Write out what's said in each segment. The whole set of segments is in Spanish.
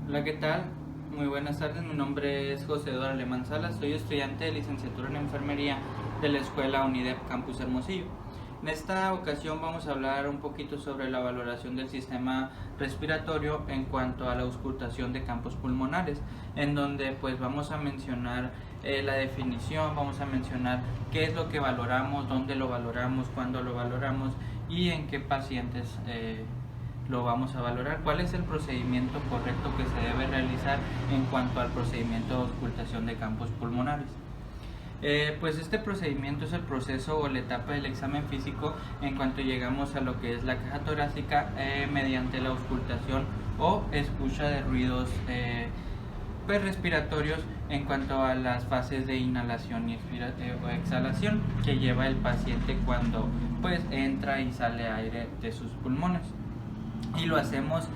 Hola, ¿qué tal? Muy buenas tardes, mi nombre es José Eduardo Alemán Salas, soy estudiante de licenciatura en enfermería de la Escuela UNIDEP Campus Hermosillo. En esta ocasión vamos a hablar un poquito sobre la valoración del sistema respiratorio en cuanto a la auscultación de campos pulmonares, en donde pues vamos a mencionar la definición, vamos a mencionar qué es lo que valoramos, dónde lo valoramos, cuándo lo valoramos y en qué pacientes lo vamos a valorar, cuál es el procedimiento correcto que se debe realizar en cuanto al procedimiento de auscultación de campos pulmonares. Pues este procedimiento es el proceso o la etapa del examen físico en cuanto llegamos a lo que es la caja torácica mediante la auscultación o escucha de ruidos respiratorios en cuanto a las fases de inhalación y o exhalación que lleva el paciente cuando pues entra y sale aire de sus pulmones. Y lo hacemos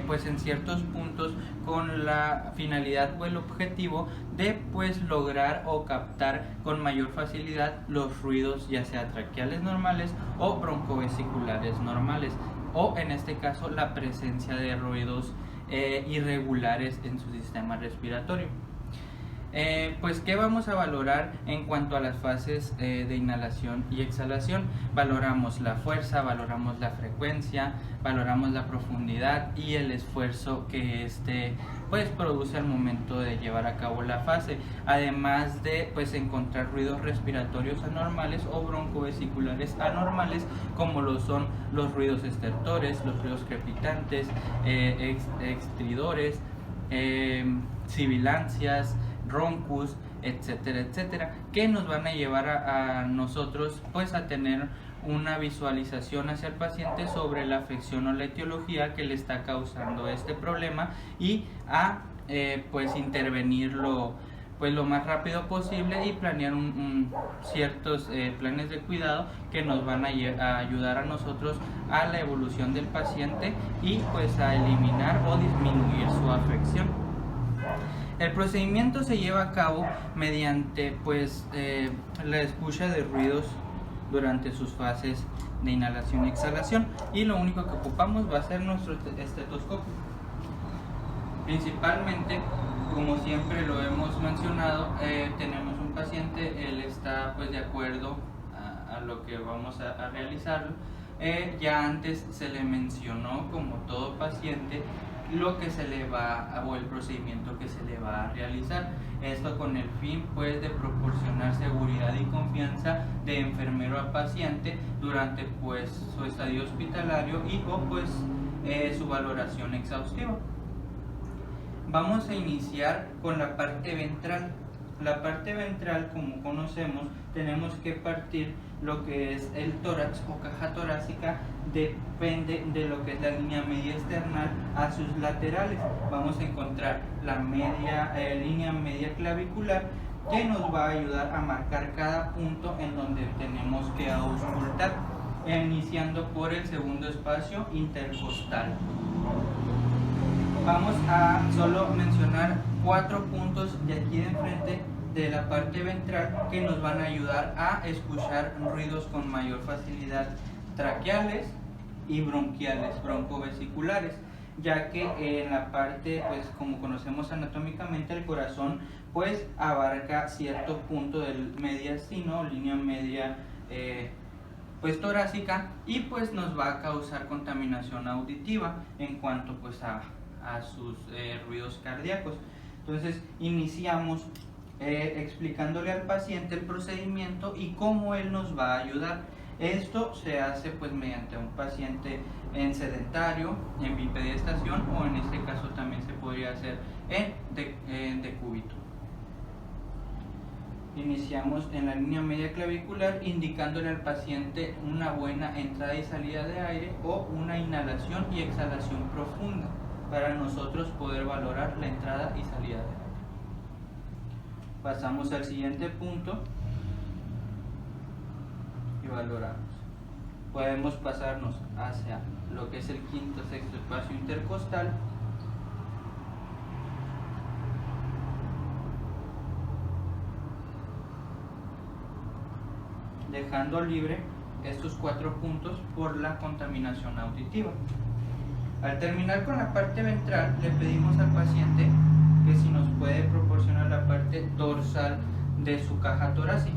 pues en ciertos puntos con la finalidad o el objetivo de pues lograr o captar con mayor facilidad los ruidos ya sea traqueales normales o broncovesiculares normales, o en este caso la presencia de ruidos irregulares en su sistema respiratorio. Pues ¿qué vamos a valorar en cuanto a las fases de inhalación y exhalación? Valoramos la fuerza, valoramos la frecuencia, valoramos la profundidad y el esfuerzo que pues produce al momento de llevar a cabo la fase, además de pues encontrar ruidos respiratorios anormales o broncovesiculares anormales, como lo son los ruidos estertores, los ruidos crepitantes, extridores, sibilancias, roncus, etcétera, etcétera, que nos van a llevar a nosotros pues a tener una visualización hacia el paciente sobre la afección o la etiología que le está causando este problema y a pues intervenirlo pues lo más rápido posible y planear ciertos planes de cuidado que nos van a ayudar a nosotros a la evolución del paciente y pues a eliminar o disminuir su afección. El procedimiento se lleva a cabo mediante pues la escucha de ruidos durante sus fases de inhalación y exhalación, y lo único que ocupamos va a ser nuestro estetoscopio. Principalmente, como siempre lo hemos mencionado, tenemos un paciente, él está pues de acuerdo a lo que vamos a realizarlo. Ya antes se le mencionó, como todo paciente, lo que se le va o el procedimiento que se le va a realizar, esto con el fin pues de proporcionar seguridad y confianza de enfermero a paciente durante pues su estadio hospitalario y o pues su valoración exhaustiva. Vamos a iniciar con la parte ventral. La parte ventral, como conocemos, tenemos que partir lo que es el tórax o caja torácica, depende de lo que es la línea media external a sus laterales. Vamos a encontrar la línea media clavicular, que nos va a ayudar a marcar cada punto en donde tenemos que auscultar, iniciando por el segundo espacio intercostal. Vamos a solo mencionar 4 puntos de aquí de enfrente de la parte ventral que nos van a ayudar a escuchar ruidos con mayor facilidad traqueales y bronquiales, broncovesiculares, ya que en la parte, pues como conocemos anatómicamente, el corazón pues abarca cierto punto del mediastino, línea media pues torácica, y pues nos va a causar contaminación auditiva en cuanto pues a sus ruidos cardíacos. Entonces iniciamos explicándole al paciente el procedimiento y cómo él nos va a ayudar. Esto se hace pues mediante un paciente en sedentario, en bipedestación, o en este caso también se podría hacer en decúbito. Iniciamos en la línea media clavicular, indicándole al paciente una buena entrada y salida de aire o una inhalación y exhalación profunda para nosotros poder valorar la entrada y salida de aire. Pasamos al siguiente punto y valoramos. Podemos pasarnos hacia lo que es el quinto, sexto espacio intercostal, dejando libre estos 4 puntos por la contaminación auditiva. Al terminar con la parte ventral, le pedimos al paciente que si nos puede proporcionar la parte dorsal de su caja torácica.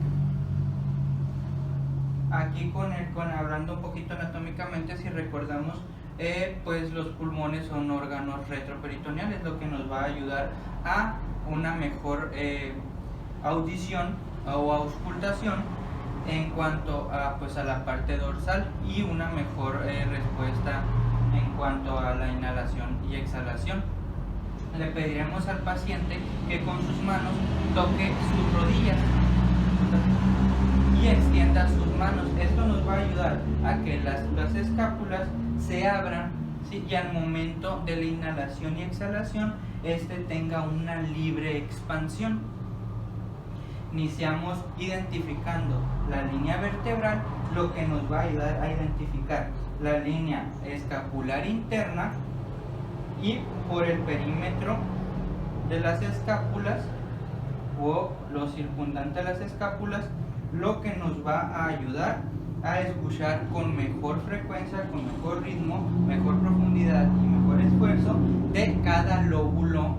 Aquí hablando un poquito anatómicamente, si recordamos, pues los pulmones son órganos retroperitoneales, lo que nos va a ayudar a una mejor audición o auscultación en cuanto a, pues, a la parte dorsal y una mejor respuesta en cuanto a la inhalación y exhalación. Le pediremos al paciente que con sus manos toque sus rodillas y extienda sus manos. Esto nos va a ayudar a que las escápulas se abran, ¿sí? Y al momento de la inhalación y exhalación tenga una libre expansión. Iniciamos identificando la línea vertebral, lo que nos va a ayudar a identificar la línea escapular interna, y por el perímetro de las escápulas o lo circundante a las escápulas, lo que nos va a ayudar a escuchar con mejor frecuencia, con mejor ritmo, mejor profundidad y mejor esfuerzo de cada lóbulo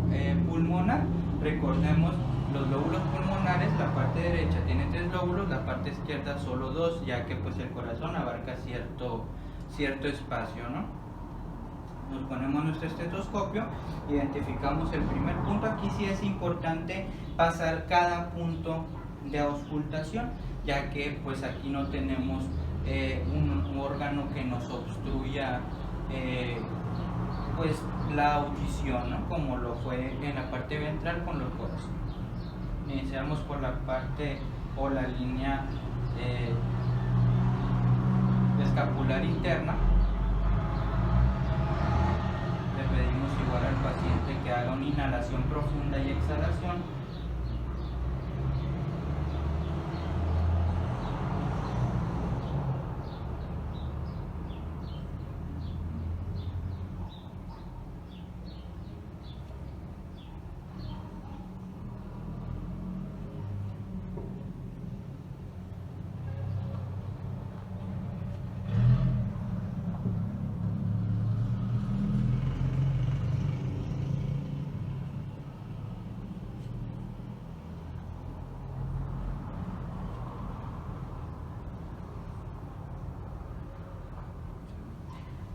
pulmonar. Recordemos, los lóbulos pulmonares, la parte derecha tiene 3 lóbulos, la parte izquierda solo 2, ya que pues el corazón abarca cierto espacio, ¿no? Nos ponemos nuestro estetoscopio, identificamos el primer punto. Aquí sí es importante pasar cada punto de auscultación, ya que pues aquí no tenemos un órgano que nos obstruya pues la audición, ¿no? Como lo fue en la parte ventral con los coros. Iniciamos por la parte o la línea escapular interna. Le pedimos igual al paciente que haga una inhalación profunda y exhalación.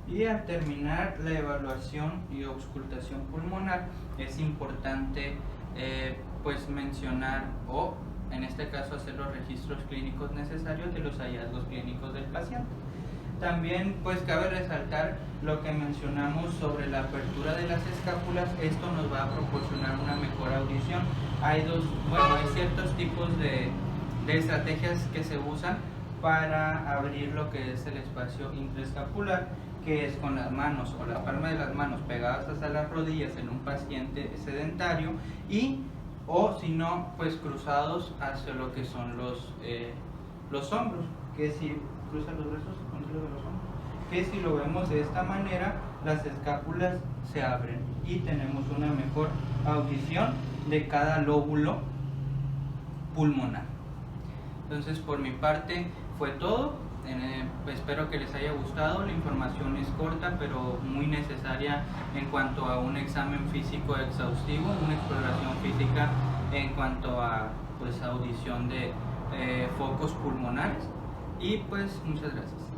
Y al terminar la evaluación y auscultación pulmonar, es importante pues mencionar, o en este caso hacer los registros clínicos necesarios de los hallazgos clínicos del paciente. También pues cabe resaltar lo que mencionamos sobre la apertura de las escápulas. Esto nos va a proporcionar una mejor audición. Hay ciertos tipos de estrategias que se usan para abrir lo que es el espacio intraescapular, que es con las manos o la palma de las manos pegadas hasta las rodillas en un paciente sedentario, o si no, pues cruzados hacia lo que son los hombros, que si cruzan los brazos contra los hombros, que si lo vemos de esta manera, las escápulas se abren y tenemos una mejor audición de cada lóbulo pulmonar. Entonces, por mi parte fue todo. Espero que les haya gustado. La información es corta pero muy necesaria en cuanto a un examen físico exhaustivo, una exploración física en cuanto a pues audición de focos pulmonares. Y pues muchas gracias.